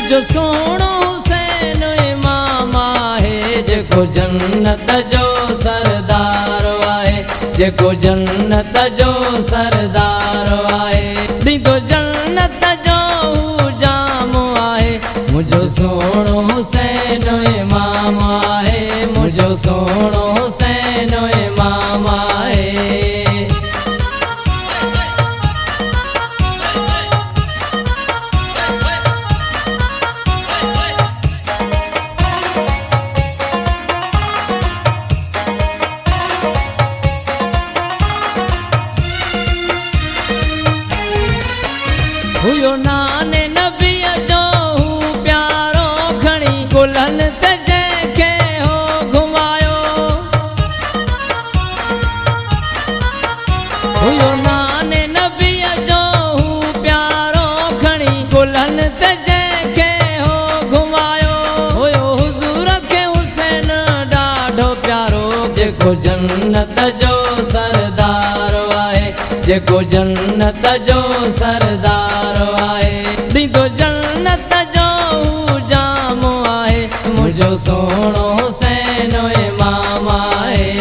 मुझो सोणो हुसैन इमाम आहे जेको जन्नत जो सरदार आहे जेको जन्नत जो सरदार आहे ॾींदो जन्नत जो जाम आहे मुझो सोणो हुसैन इमाम आहे मुझो सोणो हुसैन इमाम आहे हुयो नाने नबीअ जो हू प्यारो खणी कुलनि ते जंहिंखे हो घुमायो हुयो नाने नबीअ जो हू प्यारो खणी कुलनि ते जंहिंखे हो घुमायो हुयो हुज़ूर खे हुसैन ॾाढो प्यारो जेको जन्नत जो सरदार आहे जेको जन्नत जो सरदार आहे ॾींदो जन्नत जो जाम आहे मुझो सोणो हुसैन इमाम आहे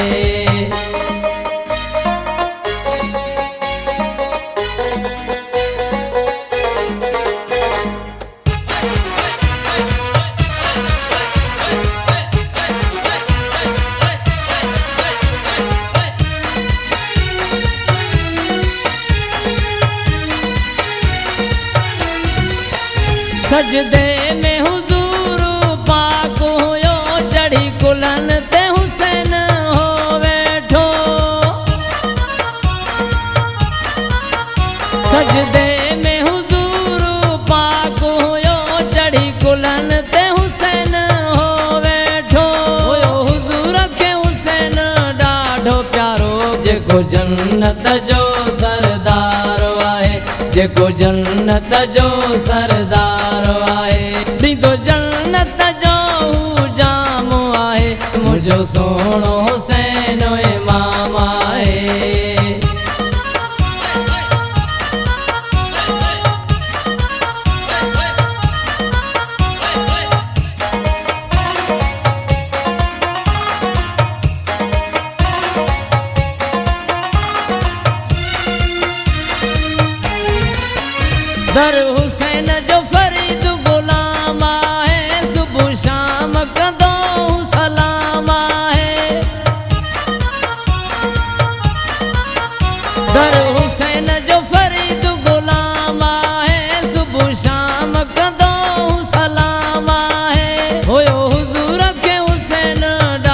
सजदे में हुजूर पाक हुयो चढ़ी कुलनि ते हुसैन हो वेठो सजदे में हुजूर पाक हुयो चढ़ी कुलनि ते हुसैन हो वेठो हुयो हुजूर खे हुसैन ॾाढो प्यारो जेको जन्नत जो सरदार आहे जेको जन्नत जो सरदार आहे ॾींदो जन्नत जो जाम आहे मुझो सोणो हुसैन इमाम आहे दर हुसैन जो फरीद गुलाम आहे सुबह शाम कंदो सलाम आहे दर हुसैन जो फरीद गुलाम आहे सुबह शाम कंदो सलाम आहे हुयो हुजूर खे हुसैन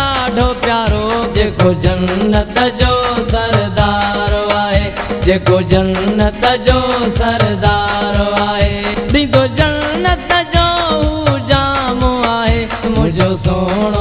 ॾाढो प्यारो जेको जन्नत जो सरदार आहे जेको जन्नत जो सरदार आहे ॾींदो जन्नत जो जाम आहे मुझो सोणो